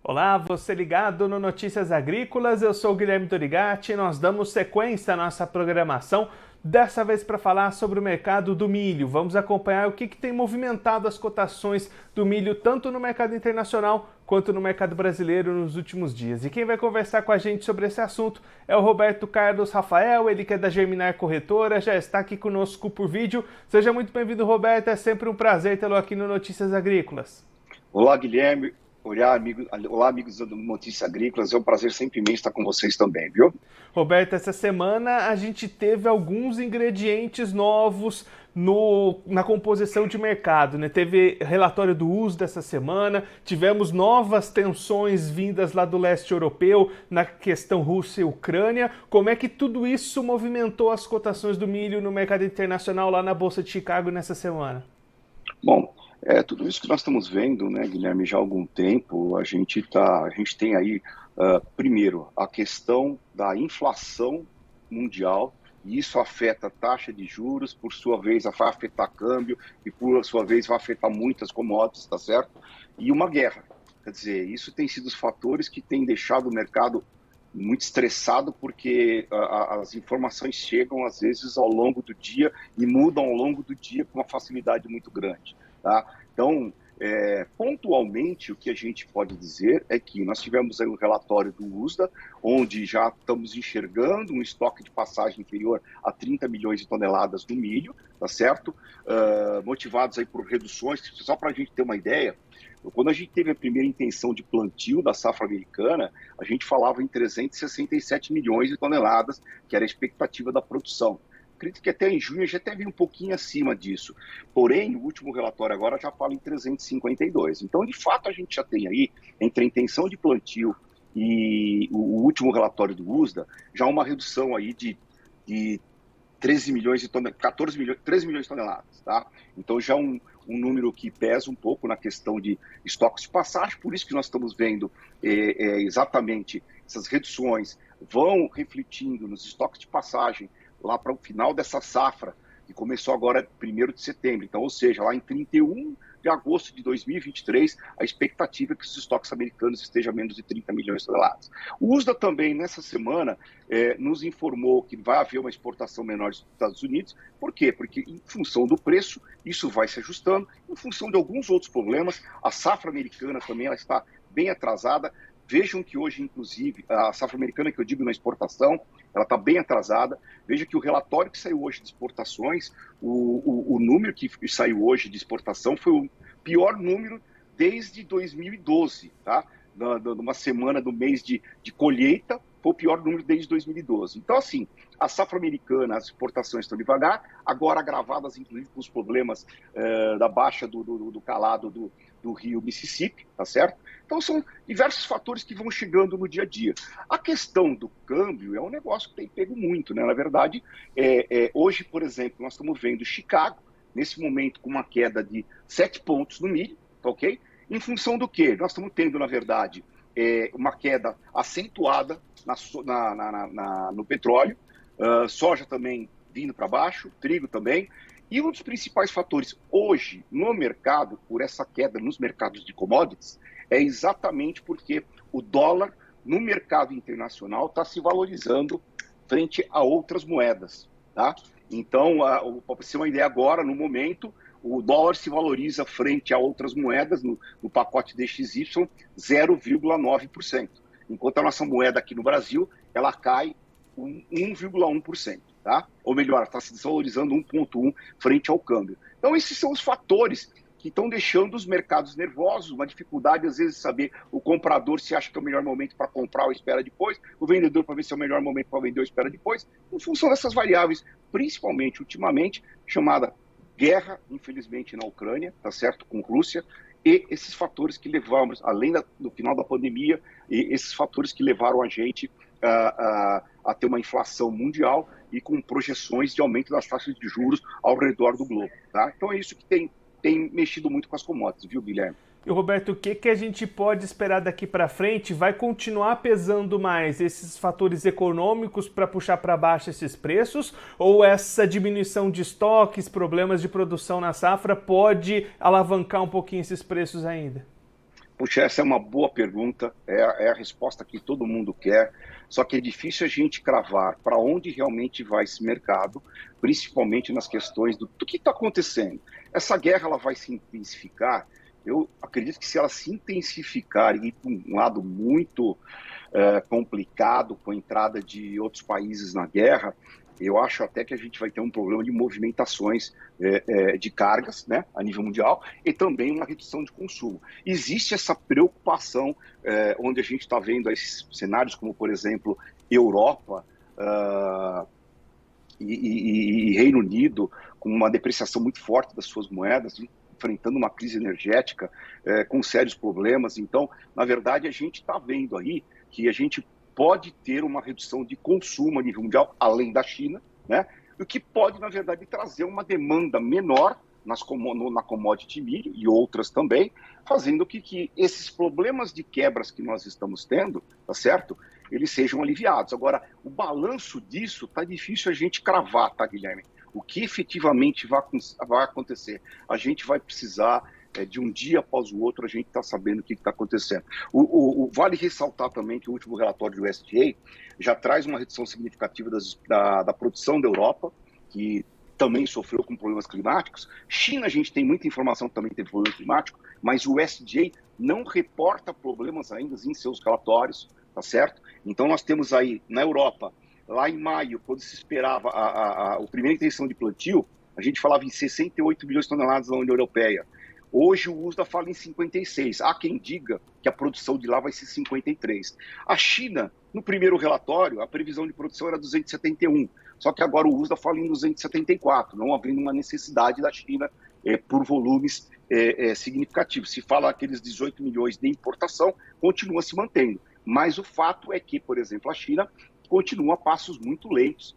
Olá, você ligado no Notícias Agrícolas, eu sou o Guilherme Dorigatti e nós damos sequência à nossa programação, dessa vez para falar sobre o mercado do milho. Vamos acompanhar o que tem movimentado as cotações do milho tanto no mercado internacional quanto no mercado brasileiro nos últimos dias. E quem vai conversar com a gente sobre esse assunto é o Roberto Carlos Rafael, ele que é da Germinar Corretora, já está aqui conosco por vídeo. Seja muito bem-vindo, Roberto, é sempre um prazer tê-lo aqui no Notícias Agrícolas. Olá, Guilherme. Olá, amigos do Notícias Agrícolas. É um prazer sempre imenso estar com vocês também, viu? Roberto, essa semana a gente teve alguns ingredientes novos na composição de mercado, né? Teve relatório do USDA dessa semana, tivemos novas tensões vindas lá do leste europeu na questão Rússia e Ucrânia. Como é que tudo isso movimentou as cotações do milho no mercado internacional lá na Bolsa de Chicago nessa semana? Bom, tudo isso que nós estamos vendo, né, Guilherme, já há algum tempo, a gente tem aí, primeiro, a questão da inflação mundial, e isso afeta a taxa de juros, por sua vez vai afetar câmbio, e por sua vez vai afetar muitas commodities, tá certo? E uma guerra. Quer dizer, isso tem sido os fatores que têm deixado o mercado muito estressado, porque as informações chegam, às vezes, ao longo do dia e mudam ao longo do dia com uma facilidade muito grande. Tá? Então, pontualmente, o que a gente pode dizer é que nós tivemos aí um relatório do USDA, onde já estamos enxergando um estoque de passagem inferior a 30 milhões de toneladas do milho, tá certo? Motivados aí por reduções, só para a gente ter uma ideia, quando a gente teve a primeira intenção de plantio da safra americana, a gente falava em 367 milhões de toneladas, que era a expectativa da produção. Acredito que até em junho já teve um pouquinho acima disso. Porém, o último relatório agora já fala em 352. Então, de fato, a gente já tem aí, entre a intenção de plantio e o último relatório do USDA, já uma redução aí de 13 milhões de toneladas, 13 milhões de toneladas, tá? Então, já um número que pesa um pouco na questão de estoques de passagem, por isso que nós estamos vendo exatamente essas reduções vão refletindo nos estoques de passagem lá para o final dessa safra, que começou agora 1º de setembro. Então, ou seja, lá em 31 de agosto de 2023, a expectativa é que os estoques americanos estejam a menos de 30 milhões de toneladas. O USDA também, nessa semana, nos informou que vai haver uma exportação menor dos Estados Unidos. Por quê? Porque, em função do preço, isso vai se ajustando. Em função de alguns outros problemas, a safra americana também ela está bem atrasada. Vejam que hoje, inclusive, a safra americana, que eu digo na exportação, ela está bem atrasada. Veja que o relatório que saiu hoje de exportações, o número que saiu hoje de exportação foi o pior número desde 2012, tá? Numa semana do mês de colheita, foi o pior número desde 2012. Então, assim, a safra americana, as exportações estão devagar, agora agravadas, inclusive, com os problemas da baixa do calado do rio Mississippi, tá certo? Então, são diversos fatores que vão chegando no dia a dia. A questão do câmbio é um negócio que tem pego muito, né? Na verdade, hoje, por exemplo, nós estamos vendo Chicago, nesse momento, com uma queda de 7 pontos no milho, tá ok? Em função do quê? Nós estamos tendo, na verdade, uma queda acentuada no petróleo, soja também vindo para baixo, trigo também. E um dos principais fatores hoje no mercado, por essa queda nos mercados de commodities, é exatamente porque o dólar no mercado internacional está se valorizando frente a outras moedas. Tá? Então, para você ter uma ideia agora, no momento, o dólar se valoriza frente a outras moedas, no pacote DXY, 0,9%. Enquanto a nossa moeda aqui no Brasil, ela cai 1,1%. Tá? Ou melhor, está se desvalorizando 1,1% frente ao câmbio. Então, esses são os fatores que estão deixando os mercados nervosos, uma dificuldade, às vezes, de saber o comprador se acha que é o melhor momento para comprar ou espera depois, o vendedor para ver se é o melhor momento para vender ou espera depois, em função dessas variáveis, principalmente, ultimamente, chamada guerra, infelizmente, na Ucrânia, tá certo, com Rússia, e esses fatores que levamos, além do final da pandemia, e esses fatores que levaram a gente a ter uma inflação mundial e com projeções de aumento das taxas de juros ao redor do globo. Tá? Então é isso que tem mexido muito com as commodities, viu, Guilherme? E, Roberto, o que a gente pode esperar daqui para frente? Vai continuar pesando mais esses fatores econômicos para puxar para baixo esses preços? Ou essa diminuição de estoques, problemas de produção na safra pode alavancar um pouquinho esses preços ainda? Puxa, essa é uma boa pergunta, é a resposta que todo mundo quer, só que é difícil a gente cravar para onde realmente vai esse mercado, principalmente nas questões do que está acontecendo. Essa guerra ela vai se intensificar, eu acredito que se ela se intensificar e ir para um lado muito complicado, com a entrada de outros países na guerra, eu acho até que a gente vai ter um problema de movimentações de cargas, né, a nível mundial, e também uma redução de consumo. Existe essa preocupação, onde a gente está vendo esses cenários como, por exemplo, Europa e Reino Unido, com uma depreciação muito forte das suas moedas, enfrentando uma crise energética com sérios problemas. Então, na verdade, a gente está vendo aí que a gente pode ter uma redução de consumo a nível mundial, além da China, né? O que pode, na verdade, trazer uma demanda menor na commodity milho e outras também, fazendo que esses problemas de quebras que nós estamos tendo, tá certo? Eles sejam aliviados. Agora, o balanço disso tá difícil a gente cravar, tá, Guilherme? O que efetivamente vai acontecer? A gente vai precisar de um dia após o outro, a gente está sabendo o que está acontecendo. Vale ressaltar também que o último relatório do USDA já traz uma redução significativa da produção da Europa, que também sofreu com problemas climáticos. China, a gente tem muita informação que também teve problema climático, mas o USDA não reporta problemas ainda em seus relatórios, tá certo? Então nós temos aí, na Europa, lá em maio, quando se esperava a primeira intenção de plantio, a gente falava em 68 milhões de toneladas na União Europeia. Hoje o USDA fala em 56. Há quem diga que a produção de lá vai ser 53. A China, no primeiro relatório, a previsão de produção era 271. Só que agora o USDA fala em 274, não havendo uma necessidade da China por volumes significativos. Se fala aqueles 18 milhões de importação, continua se mantendo. Mas o fato é que, por exemplo, a China continua a passos muito lentos,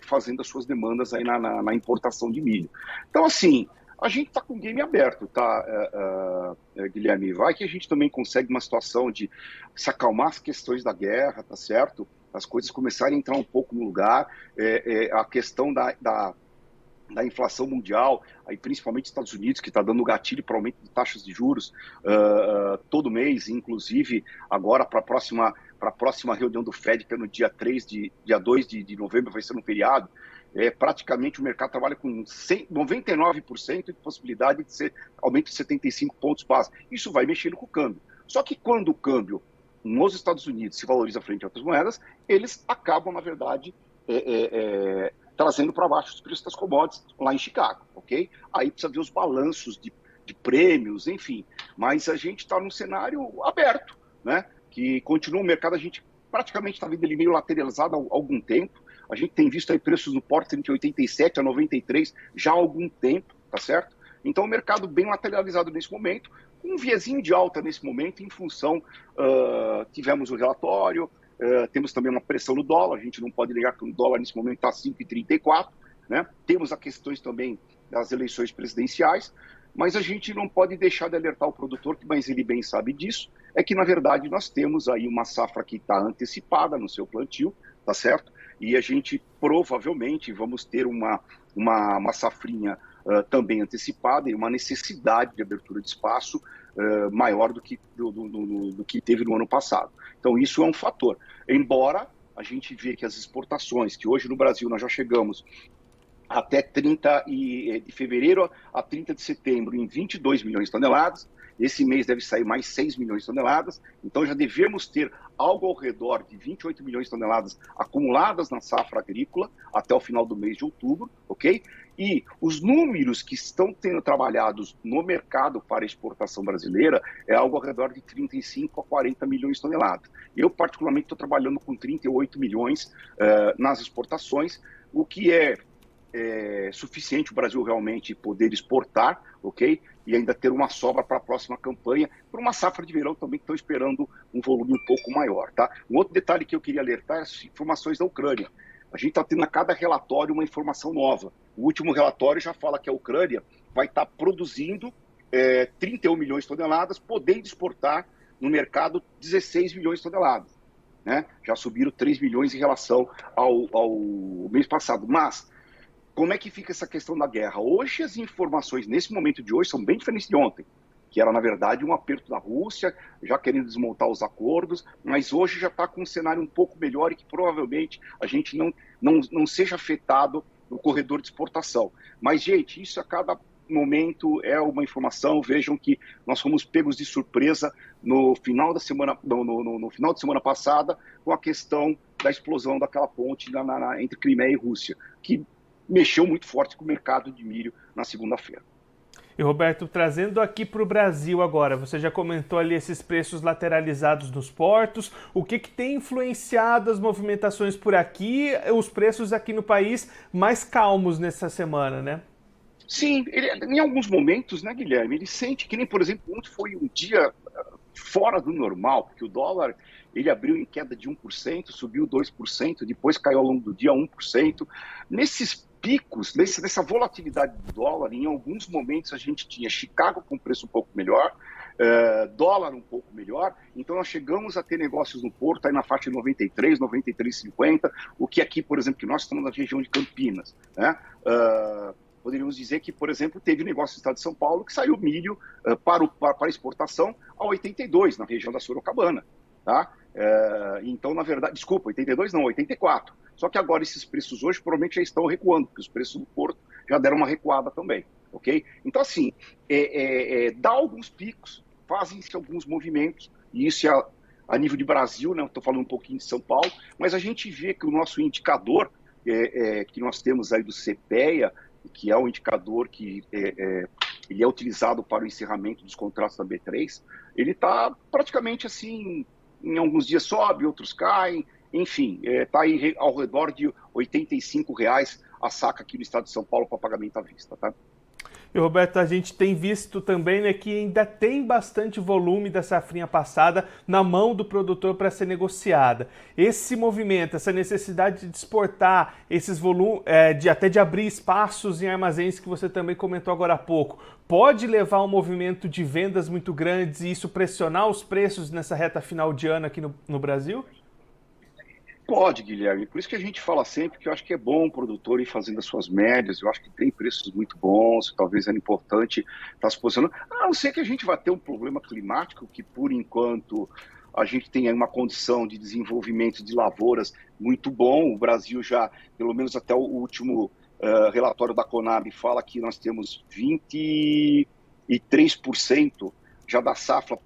fazendo as suas demandas aí na importação de milho. Então, assim, a gente está com o game aberto, tá, Guilherme? Vai que a gente também consegue uma situação de se acalmar as questões da guerra, tá certo? As coisas começarem a entrar um pouco no lugar, a questão da inflação mundial, aí principalmente Estados Unidos, que está dando gatilho para aumento de taxas de juros todo mês, inclusive agora para a próxima reunião do FED, que é no dia 2 de novembro, vai ser um feriado. Praticamente o mercado trabalha com 99% de possibilidade de ser aumento de 75 pontos base. Isso vai mexendo com o câmbio. Só que quando o câmbio nos Estados Unidos se valoriza frente a outras moedas, eles acabam, na verdade, trazendo para baixo os preços das commodities lá em Chicago, ok? Aí precisa ver os balanços de prêmios, enfim. Mas a gente está num cenário aberto, né? Que continua o mercado, a gente praticamente está vendo ele meio lateralizado há algum tempo. A gente tem visto aí preços no porto entre 87 a 93 já há algum tempo, tá certo? Então o mercado bem lateralizado nesse momento, com um viezinho de alta nesse momento, em função, tivemos o relatório, temos também uma pressão no dólar, a gente não pode negar que o dólar nesse momento está 5,34, né? Temos as questões também das eleições presidenciais, mas a gente não pode deixar de alertar o produtor, que mas ele bem sabe disso, é que na verdade nós temos aí uma safra que está antecipada no seu plantio, tá certo? E a gente provavelmente vamos ter uma safrinha também antecipada e uma necessidade de abertura de espaço maior do que teve no ano passado. Então isso é um fator. Embora a gente vê que as exportações, que hoje no Brasil nós já chegamos até 30 de fevereiro a 30 de setembro em 22 milhões de toneladas, esse mês deve sair mais 6 milhões de toneladas, então já devemos ter algo ao redor de 28 milhões de toneladas acumuladas na safra agrícola até o final do mês de outubro, ok? E os números que estão sendo trabalhados no mercado para exportação brasileira é algo ao redor de 35 a 40 milhões de toneladas. Eu, particularmente, estou trabalhando com 38 milhões nas exportações, o que é suficiente o Brasil realmente poder exportar, ok? E ainda ter uma sobra para a próxima campanha, para uma safra de verão também que estão esperando um volume um pouco maior, tá? Um outro detalhe que eu queria alertar é as informações da Ucrânia. A gente está tendo a cada relatório uma informação nova. O último relatório já fala que a Ucrânia vai estar produzindo 31 milhões de toneladas, podendo exportar no mercado 16 milhões de toneladas, né? Já subiram 3 milhões em relação ao mês passado. Mas como é que fica essa questão da guerra? Hoje as informações, nesse momento de hoje, são bem diferentes de ontem. que era, na verdade, um aperto da Rússia, já querendo desmontar os acordos, mas hoje já está com um cenário um pouco melhor e que provavelmente a gente não seja afetado no corredor de exportação. Mas, gente, isso a cada momento é uma informação. Vejam que nós fomos pegos de surpresa no final da semana, no final de semana passada, com a questão da explosão daquela ponte entre Crimeia e Rússia, que mexeu muito forte com o mercado de milho na segunda-feira. E Roberto, trazendo aqui para o Brasil agora, você já comentou ali esses preços lateralizados nos portos, o que tem influenciado as movimentações por aqui, os preços aqui no país mais calmos nessa semana, né? Sim, em alguns momentos, né, Guilherme, ele sente que nem, por exemplo, ontem foi um dia fora do normal, porque o dólar ele abriu em queda de 1%, subiu 2%, depois caiu ao longo do dia 1%. Nesses picos, nessa volatilidade do dólar, em alguns momentos a gente tinha Chicago com preço um pouco melhor, dólar um pouco melhor, então nós chegamos a ter negócios no Porto aí na faixa de 93, 93,50, o que aqui, por exemplo, que nós estamos na região de Campinas, né? Poderíamos dizer que, por exemplo, teve negócio no estado de São Paulo que saiu milho para exportação a 82, na região da Sorocabana. Tá? Então, na verdade, desculpa, 82 não, 84. Só que agora esses preços hoje provavelmente já estão recuando, porque os preços do Porto já deram uma recuada também. Ok? Então, assim, dá alguns picos, fazem-se alguns movimentos, e isso é a nível de Brasil, né? Estou falando um pouquinho de São Paulo, mas a gente vê que o nosso indicador que nós temos aí do CPEA, que é um indicador que ele é utilizado para o encerramento dos contratos da B3, ele está praticamente assim, em alguns dias sobe, outros caem, enfim, está aí ao redor de R$ 85 a saca aqui no estado de São Paulo para pagamento à vista, tá? E, Roberto, a gente tem visto também, né, que ainda tem bastante volume da safrinha passada na mão do produtor para ser negociada. Esse movimento, essa necessidade de exportar esses volumes, até de abrir espaços em armazéns que você também comentou agora há pouco, pode levar a um movimento de vendas muito grandes e isso pressionar os preços nessa reta final de ano aqui no Brasil? Pode, Guilherme. Por isso que a gente fala sempre que eu acho que é bom o produtor ir fazendo as suas médias. Eu acho que tem preços muito bons, talvez é importante estar se posicionando. A não ser que a gente vá ter um problema climático, que por enquanto a gente tem aí uma condição de desenvolvimento de lavouras muito bom. O Brasil já, pelo menos até o último relatório da Conab, fala que nós temos 23% já da safra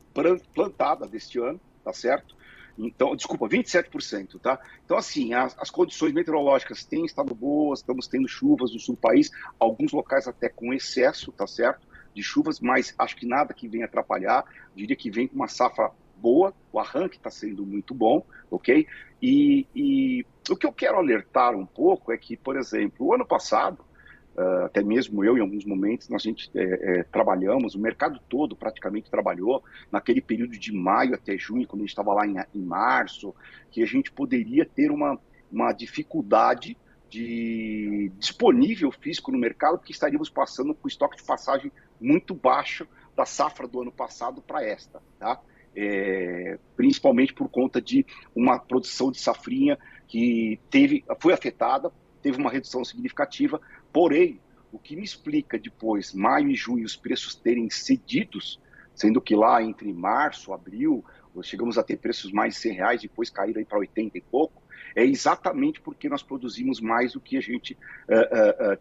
plantada deste ano, tá certo? Então, desculpa, 27%, tá? Então, assim, as condições meteorológicas têm estado boas, estamos tendo chuvas no sul do país, alguns locais até com excesso, tá certo? De chuvas, mas acho que nada que venha atrapalhar, diria que vem com uma safra boa, o arranque está sendo muito bom, ok? E o que eu quero alertar um pouco é que, por exemplo, o ano passado, até mesmo eu, em alguns momentos, a gente trabalhamos, o mercado todo praticamente trabalhou, naquele período de maio até junho, quando a gente estava lá em março, que a gente poderia ter uma dificuldade de disponível físico no mercado, porque estaríamos passando com estoque de passagem muito baixo da safra do ano passado para esta, tá? Principalmente por conta de uma produção de safrinha que foi afetada, teve uma redução significativa, porém, o que me explica depois, maio e junho, os preços terem cedidos, sendo que lá entre março, abril, chegamos a ter preços mais de R$100, depois caíram para 80 e pouco, é exatamente porque nós produzimos mais do que a gente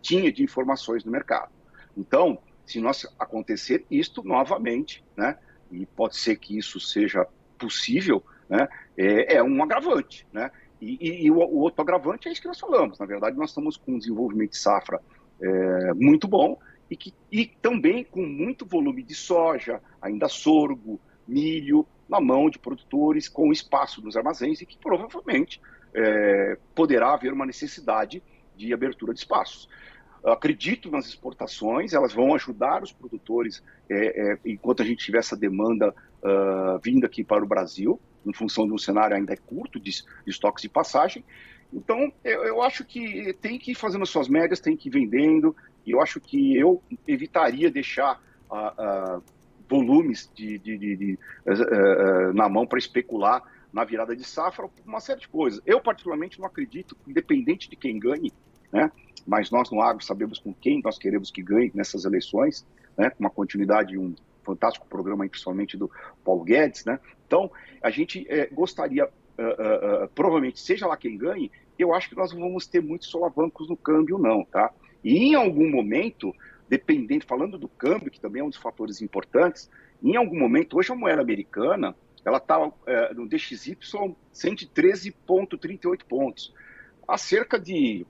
tinha de informações no mercado. Então, se nós acontecer isto novamente, né, e pode ser que isso seja possível, né, é um agravante, né? E o outro agravante é isso que nós falamos. Na verdade, nós estamos com um desenvolvimento de safra muito bom e também com muito volume de soja, ainda sorgo, milho, na mão de produtores com espaço nos armazéns e que provavelmente poderá haver uma necessidade de abertura de espaços. Acredito nas exportações, elas vão ajudar os produtores enquanto a gente tiver essa demanda vindo aqui para o Brasil, em função de um cenário ainda curto de estoques de passagem. Então, eu acho que tem que ir fazendo as suas médias, tem que ir vendendo, e eu acho que eu evitaria deixar volumes na mão para especular na virada de safra, uma série de coisas. Eu, particularmente, não acredito, independente de quem ganhe, né? Mas nós no agro sabemos com quem nós queremos que ganhe nessas eleições, né? Com uma continuidade, um fantástico programa, aí, principalmente do Paulo Guedes, né? Então, a gente gostaria, provavelmente, seja lá quem ganhe, eu acho que nós não vamos ter muitos solavancos no câmbio, não, tá? E em algum momento, dependendo, falando do câmbio, que também é um dos fatores importantes, em algum momento, hoje a moeda americana, ela está no DXY 113,38 pontos. Há cerca de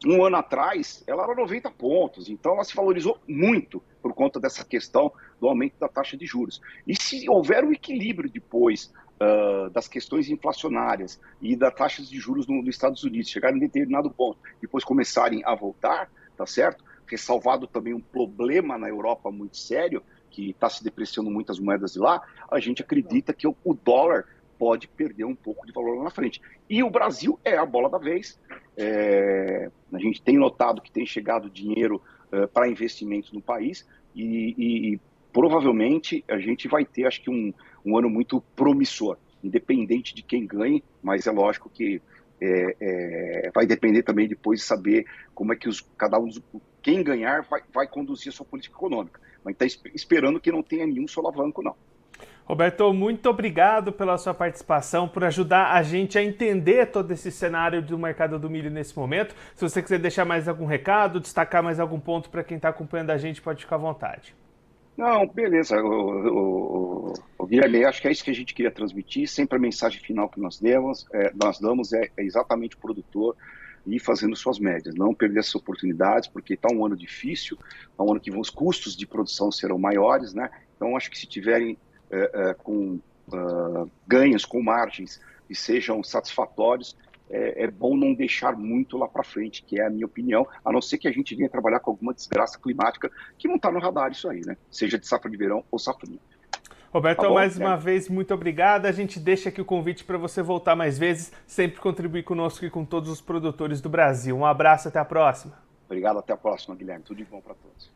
um ano atrás, ela era 90 pontos, então ela se valorizou muito por conta dessa questão do aumento da taxa de juros. E se houver um equilíbrio depois das questões inflacionárias e das taxas de juros nos Estados Unidos chegarem em determinado ponto, depois começarem a voltar, tá certo? Ressalvado também um problema na Europa muito sério, que está se depreciando muitas moedas de lá, a gente acredita que o dólar pode perder um pouco de valor lá na frente. E o Brasil é a bola da vez. A gente tem notado que tem chegado dinheiro para investimentos no país e provavelmente a gente vai ter, acho que, um ano muito promissor, independente de quem ganhe, mas é lógico que vai depender também depois de saber como é que quem ganhar vai conduzir a sua política econômica. Mas está esperando que não tenha nenhum solavanco, não. Roberto, muito obrigado pela sua participação, por ajudar a gente a entender todo esse cenário do mercado do milho nesse momento. Se você quiser deixar mais algum recado, destacar mais algum ponto para quem está acompanhando a gente, pode ficar à vontade. Não, beleza. O Guilherme, acho que é isso que a gente queria transmitir. Sempre a mensagem final que nós damos é exatamente o produtor ir fazendo suas médias, não perder essas oportunidades, porque está um ano difícil, está um ano que os custos de produção serão maiores, né? Então, acho que se tiverem com ganhos, com margens que sejam satisfatórios, é bom não deixar muito lá para frente, que é a minha opinião, a não ser que a gente venha trabalhar com alguma desgraça climática que não está no radar isso aí, né? Seja de safra de verão ou safrinha. Roberto, mais uma vez, muito obrigado. A gente deixa aqui o convite para você voltar mais vezes, sempre contribuir conosco e com todos os produtores do Brasil. Um abraço, até a próxima. Obrigado, até a próxima, Guilherme. Tudo de bom para todos.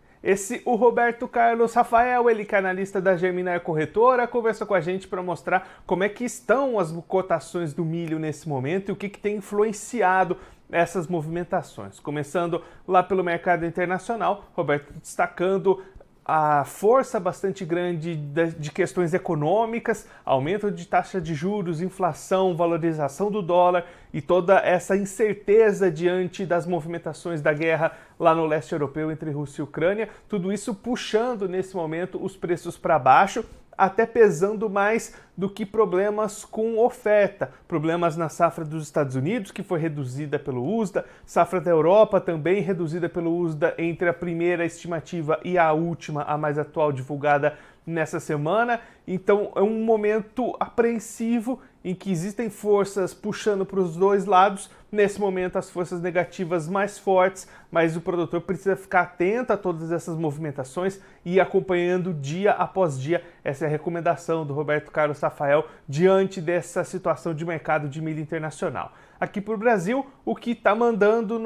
O Roberto Carlos Rafael, ele que é analista da Germinar Corretora, conversou com a gente para mostrar como é que estão as cotações do milho nesse momento e o que tem influenciado essas movimentações. Começando lá pelo mercado internacional, Roberto destacando a força bastante grande de questões econômicas, aumento de taxa de juros, inflação, valorização do dólar e toda essa incerteza diante das movimentações da guerra lá no leste europeu entre Rússia e Ucrânia, tudo isso puxando nesse momento os preços para baixo, até pesando mais do que problemas com oferta. Problemas na safra dos Estados Unidos, que foi reduzida pelo USDA, safra da Europa também reduzida pelo USDA entre a primeira estimativa e a última, a mais atual, divulgada nessa semana. Então é um momento apreensivo em que existem forças puxando para os dois lados. Nesse momento, as forças negativas mais fortes, mas o produtor precisa ficar atento a todas essas movimentações e ir acompanhando dia após dia. Essa é a recomendação do Roberto Carlos Rafael diante dessa situação de mercado de milho internacional. Aqui para o Brasil, o que está mandando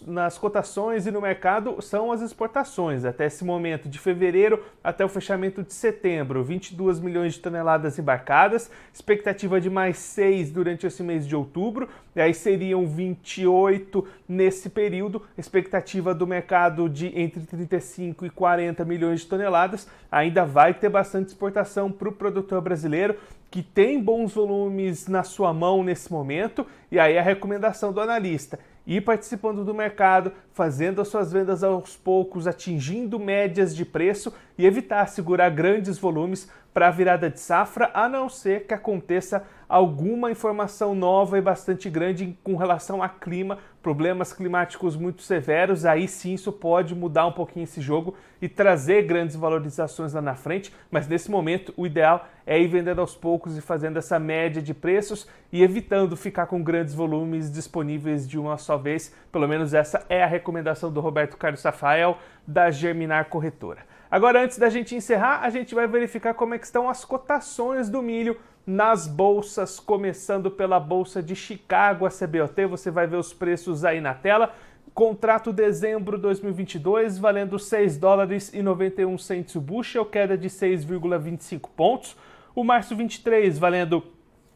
nas cotações e no mercado são as exportações. Até esse momento, de fevereiro até o fechamento de setembro, 22 milhões de toneladas embarcadas, expectativa de mais 6 durante esse mês de outubro, e aí seriam 28 nesse período, expectativa do mercado de entre 35 e 40 milhões de toneladas. Ainda vai ter bastante exportação para o produtor brasileiro, que tem bons volumes na sua mão nesse momento, e aí a recomendação do analista: ir participando do mercado, fazendo as suas vendas aos poucos, atingindo médias de preço e evitar segurar grandes volumes para a virada de safra, a não ser que aconteça alguma informação nova e bastante grande com relação a clima, problemas climáticos muito severos. Aí sim isso pode mudar um pouquinho esse jogo e trazer grandes valorizações lá na frente, mas nesse momento o ideal é ir vendendo aos poucos e fazendo essa média de preços e evitando ficar com grandes volumes disponíveis de uma só vez. Pelo menos essa é a recomendação do Roberto Carlos Rafael, da Germinar Corretora. Agora, antes da gente encerrar, a gente vai verificar como é que estão as cotações do milho nas bolsas, começando pela Bolsa de Chicago, a CBOT. Você vai ver os preços aí na tela. Contrato dezembro 2022 valendo $6,91 o bushel, queda de 6,25 pontos. O março 23 valendo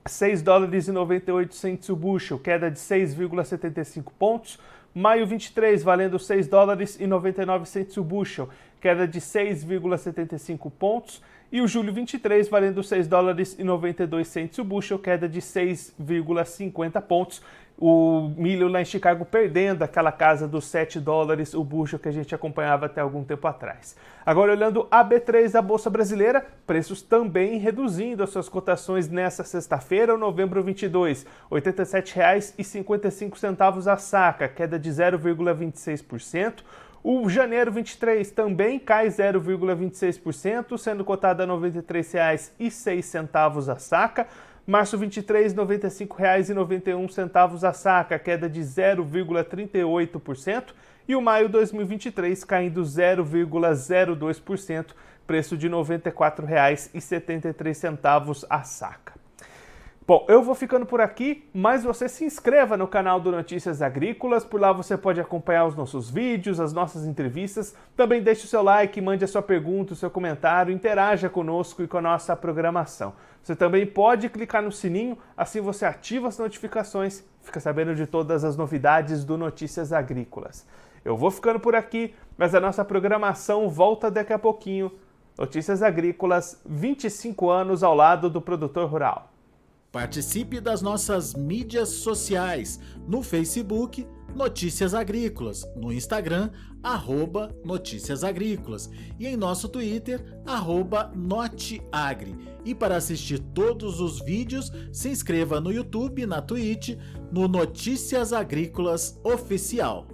$6,98 o bushel, queda de 6,75 pontos. Maio 23 valendo 6 dólares e 99 cents o bushel, queda de 6,75 pontos. E o julho 23 valendo 6 dólares e 92 cents o bushel, queda de 6,50 pontos. O milho lá em Chicago perdendo aquela casa dos 7 dólares o bushel que a gente acompanhava até algum tempo atrás. Agora olhando a B3 da Bolsa Brasileira, preços também reduzindo as suas cotações nesta sexta-feira, o novembro 22, R$ 87,55 a saca, queda de 0,26%. O janeiro 23 também cai 0,26%, sendo cotado a R$ 93,06 a saca. Março 23, R$ 95,91 a saca, queda de 0,38%. E o maio 2023 caindo 0,02%, preço de R$ 94,73 a saca. Bom, eu vou ficando por aqui, mas você se inscreva no canal do Notícias Agrícolas, por lá você pode acompanhar os nossos vídeos, as nossas entrevistas, também deixe o seu like, mande a sua pergunta, o seu comentário, interaja conosco e com a nossa programação. Você também pode clicar no sininho, assim você ativa as notificações, fica sabendo de todas as novidades do Notícias Agrícolas. Eu vou ficando por aqui, mas a nossa programação volta daqui a pouquinho. Notícias Agrícolas, 25 anos ao lado do produtor rural. Participe das nossas mídias sociais, no Facebook, Notícias Agrícolas, no Instagram, @Notícias Agrícolas e em nosso Twitter, @Noteagri. E para assistir todos os vídeos, se inscreva no YouTube, na Twitch, no Notícias Agrícolas Oficial.